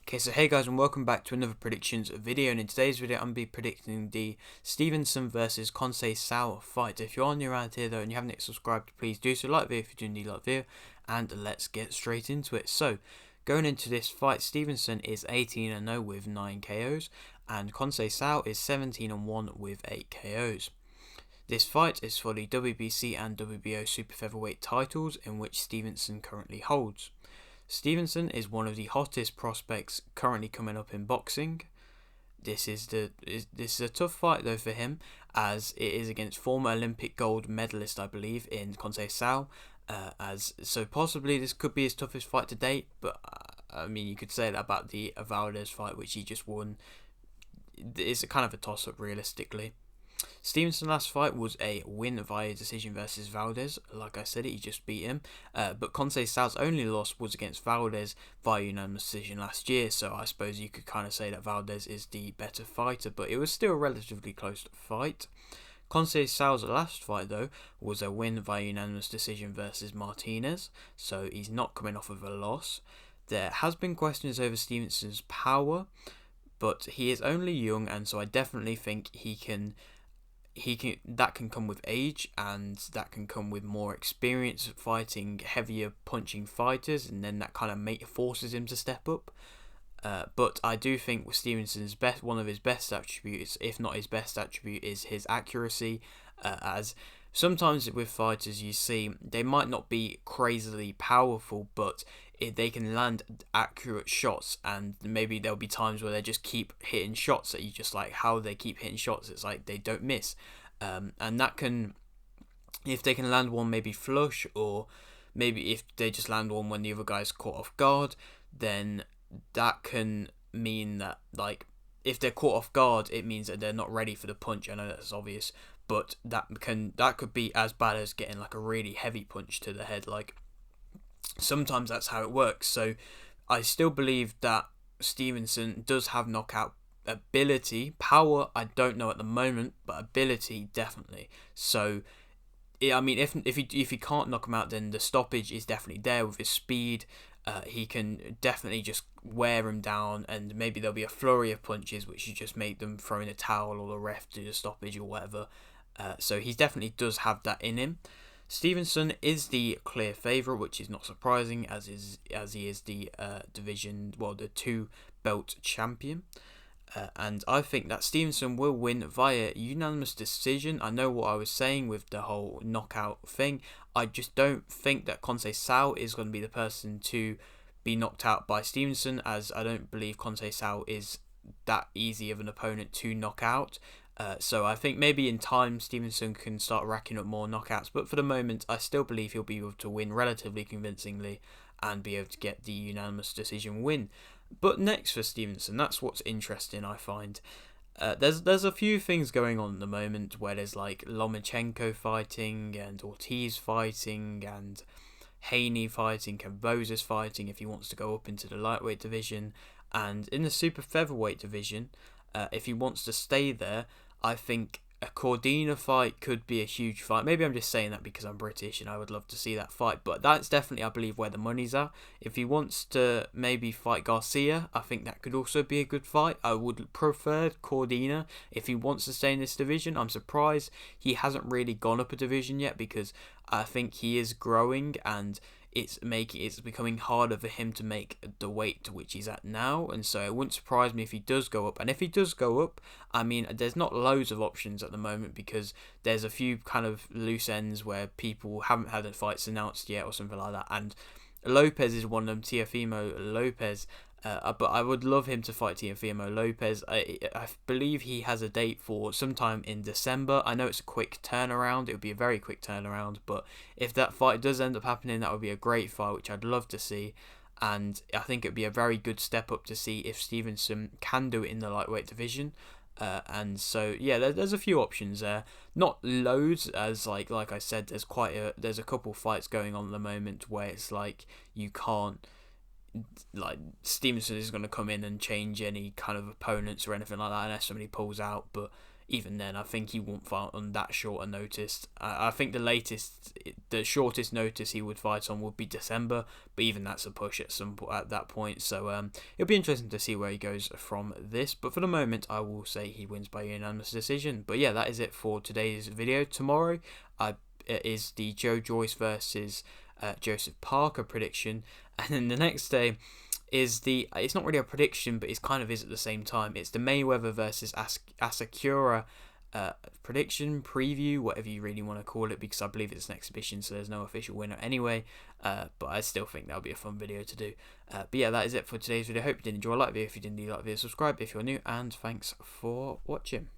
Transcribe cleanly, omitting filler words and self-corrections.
Okay, so hey guys, and welcome back to another predictions video. And in today's video, I'm going to be predicting the Stevenson versus Conceicao fight. If you're new around here though and you haven't yet subscribed, please do so. Like the video if you do indeed like the video, and let's get straight into it. So, going into this fight, Stevenson is 18-0 with 9 KOs, and Conceicao is 17-1 with 8 KOs. This fight is for the WBC and WBO super featherweight titles, in which Stevenson currently holds. Stevenson is one of the hottest prospects currently coming up in boxing. This is a tough fight though for him, as it is against former Olympic gold medalist, I believe, in Conceicao. So possibly this could be his toughest fight to date. But I mean, you could say that about the Valdez fight, which he just won. It's a kind of a toss-up realistically. Stevenson's last fight was a win via decision versus Valdez. Like I said, he just beat him. But Conceicao's only loss was against Valdez via unanimous decision last year. So I suppose you could kind of say that Valdez is the better fighter. But it was still a relatively close fight. Conceicao's last fight, though, was a win via unanimous decision versus Martinez. So he's not coming off of a loss. There has been questions over Stevenson's power, but he is only young, and so I definitely think that can come with age, and that can come with more experience fighting heavier punching fighters, and then that kind of forces him to step up. But I do think with Stevenson's one of his best attributes, if not his best attribute, is his accuracy. As sometimes with fighters you see they might not be crazily powerful, but they can land accurate shots, and maybe there'll be times where they just keep hitting shots that you just like how they keep hitting shots. It's like they don't miss, and that can, if they can land one maybe flush, or maybe if they just land one when the other guy's caught off guard, then that can mean that, like, if they're caught off guard, it means that they're not ready for the punch. I know that's obvious, but that could be as bad as getting like a really heavy punch to the head. Like, sometimes that's how it works. So I still believe that Stevenson does have knockout ability. Power, I don't know at the moment, but ability definitely. So I mean, if he can't knock him out, then the stoppage is definitely there with his speed. He can definitely just wear him down, and maybe there'll be a flurry of punches which you just make them throw in a towel, or the ref do the stoppage or whatever. So he definitely does have that in him. Stevenson is the clear favourite, which is not surprising, as he is the the 2-belt champion. And I think that Stevenson will win via unanimous decision. I know what I was saying with the whole knockout thing. I just don't think that Conceicao is going to be the person to be knocked out by Stevenson, as I don't believe Conceicao is that easy of an opponent to knock out. So I think maybe in time Stevenson can start racking up more knockouts, but for the moment I still believe he'll be able to win relatively convincingly and be able to get the unanimous decision win. But next for Stevenson, that's what's interesting, I find. There's a few things going on at the moment where there's like Lomachenko fighting, and Ortiz fighting, and Haney fighting, Camboza's fighting if he wants to go up into the lightweight division, and in the super featherweight division, if he wants to stay there, I think a Cordina fight could be a huge fight. Maybe I'm just saying that because I'm British and I would love to see that fight, but that's definitely, I believe, where the money's at. If he wants to maybe fight Garcia, I think that could also be a good fight. I would prefer Cordina if he wants to stay in this division. I'm surprised he hasn't really gone up a division yet, because I think he is growing, and it's becoming harder for him to make the weight to which he's at now, and so it wouldn't surprise me if he does go up. And if he does go up, I mean, there's not loads of options at the moment, because there's a few kind of loose ends where people haven't had the fights announced yet or something like that, and Lopez is one of them, Teofimo Lopez. But I would love him to fight Teofimo Lopez. I believe he has a date for sometime in December. I know it's a quick turnaround. It would be a very quick turnaround. But if that fight does end up happening, that would be a great fight, which I'd love to see. And I think it would be a very good step up to see if Stevenson can do it in the lightweight division. And so yeah, there's a few options there. Not loads, as like I said, there's a couple fights going on at the moment where it's like you can't, like, Stevenson is going to come in and change any kind of opponents or anything like that unless somebody pulls out. But even then, I think he won't fight on that short a notice. I think the shortest notice he would fight on would be December, but even that's a push at that point. So it'll be interesting to see where he goes from this. But for the moment, I will say he wins by unanimous decision. But yeah, that is it for today's video. Tomorrow, is the Joe Joyce versus Joseph Parker prediction, and then the next day is it's not really a prediction, but it kind of is at the same time. It's the Mayweather versus Asakura prediction, preview, whatever you really want to call it, because I believe it's an exhibition, so there's no official winner anyway, but I still think that'll be a fun video to do. But yeah, that is it for today's video. Hope you did enjoy. Like the video if you didn't, like the video, subscribe if you're new, and thanks for watching.